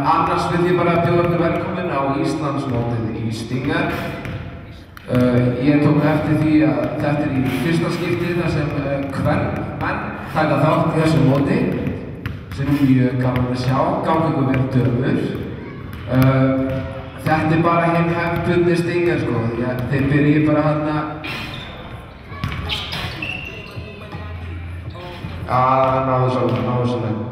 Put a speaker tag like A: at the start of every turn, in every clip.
A: Annars vil ég bara bjóða ykkur velkomin á Íslandsmótið í Stinger. Ég tók eftir því að þetta í fyrsta skiptið þar sem menn taka þátt í þessu móti sem er mjög gaman að sjá, gangi ykkur vel dömur. Þetta bara hinn hefðbundni Stinger sko, þeir byrja bara þarna það náðu svolítið.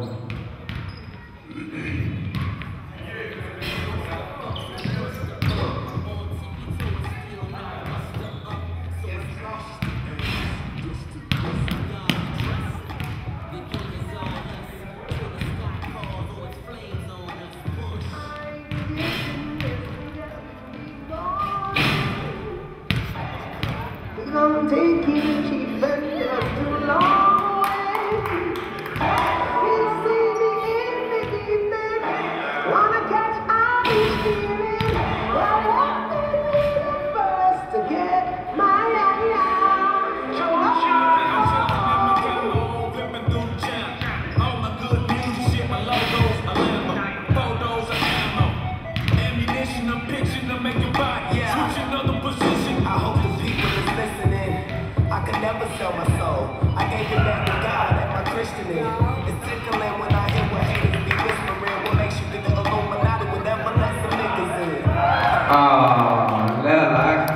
B: I'm taking it cheap, but it's too long way. You see me in the deep end, wanna catch all these feelings. I want to be the first to get my all my good music, shit, my logos, a Lambo, photos, a ammo, ammunition, a picture to make your body switch another position. I hope the people is listening. I could never sell my soul. I gave it back to God and my Christianing. It's tickling when I hear what haters be whispering. What makes you think the Illuminati would never let some niggas in?
A: Lélegt.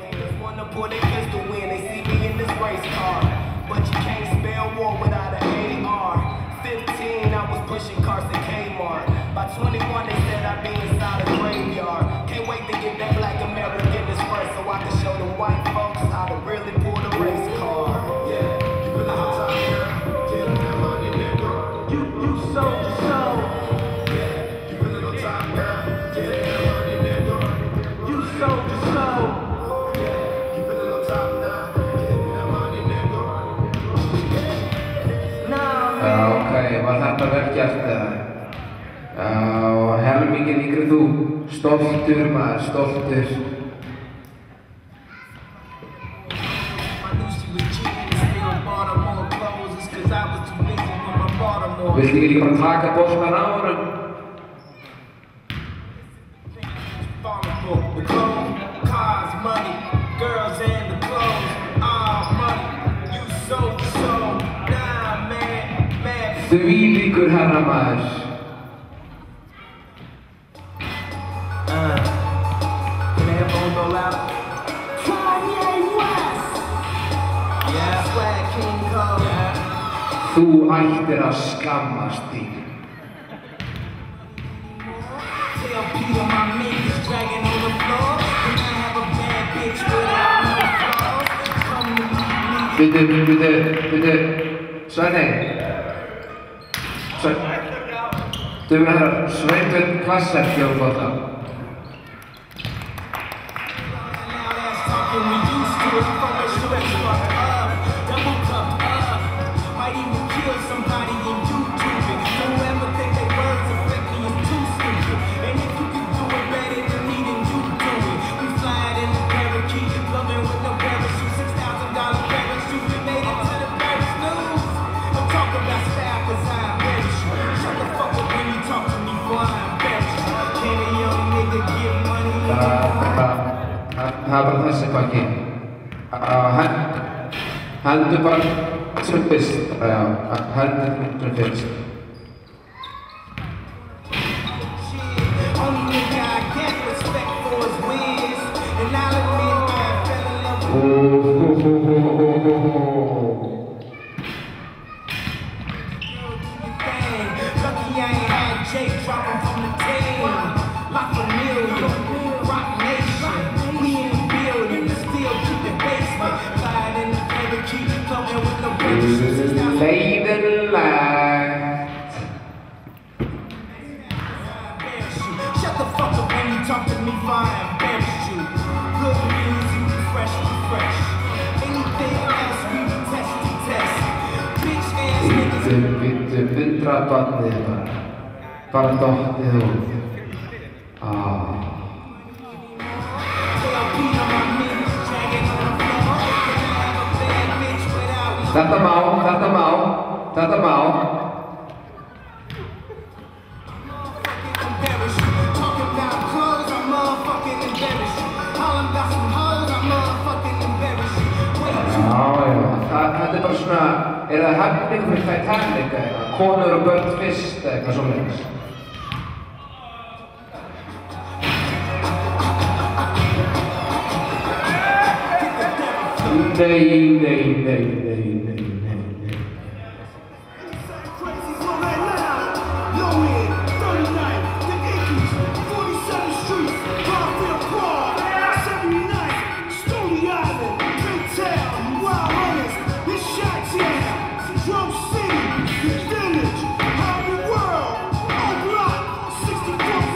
B: Haters wanna put their pistol in. They see me in this race car, but you can't spell war without an AR. 15, I was pushing cars at Kmart. By 21, they said I'd be inside a graveyard. Can't wait to get that black American express so I can show the white folks how to really pull the race car. Yeah, you been on time, get that money, nigga. You sold your soul. Yeah, you been on time, get that money, nigga. You sold your soul. Yeah, you been on time now, get that money, nigga.
A: Ok, var þetta vel gert eða? Helmingin yngri þú, stoltur maður, stoltur. Viltu ekki líka bara taka boltan á honum? Þvílíkur herra maður. Þú ættir að skammast þín. Bíddu, Svenni. Dömur og herrar, Sveinbjörn Klasser bjóð bolta. Það er bara þessi pakki. Hendur bara sem fyrst. Hendur sem fyrst. Leiðinlegt.
B: Shut the fuck up when you talk to me, I embarrass you. Good music, fresh. Anything else, we test. Bitch ass niggas.
A: Bittu, 100 barnið bara dottið út. Þetta má. kærleika eða konur og börn fyrst eða eitthvað svoleiðis. Nei.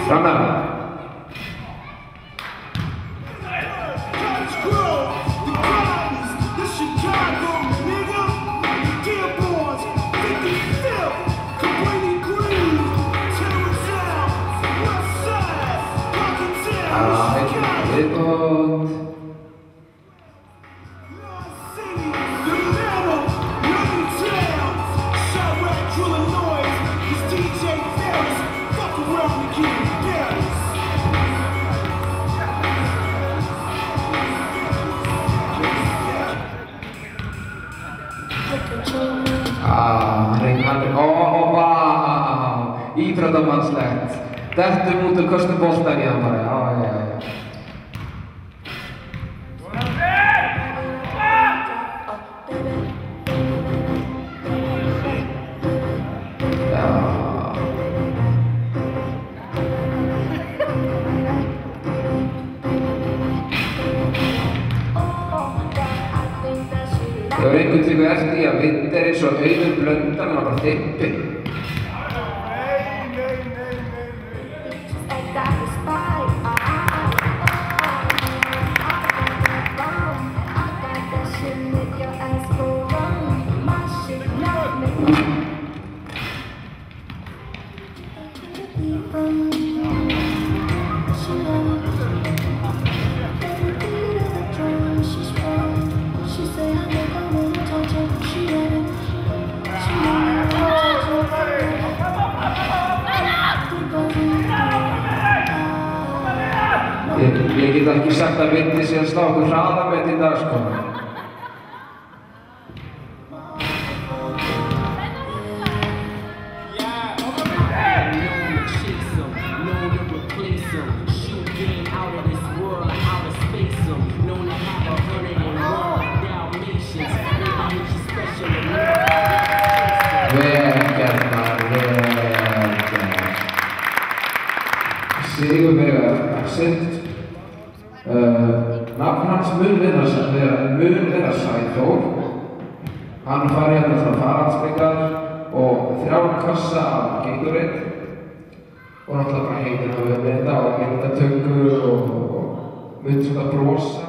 A: Framöver. Íþróttamannslegt. Dettum út og köstum boltan í hann bara, já. Ég var einhvern tíku eftir því að Vind eins og Auður Blöndal var bara þyppin. Ég get ekki sagt að Vindi sé að slá okkur hraðamet í dag, sko. Sigurvegar Sint. Nafn hans mun vera Sæþór. Hann fari hérna frá faraldsbyggar og 3 kassa af Gatorade og náttúrulega bara heitir hann við þetta og myndatöku og mynd svona brosa.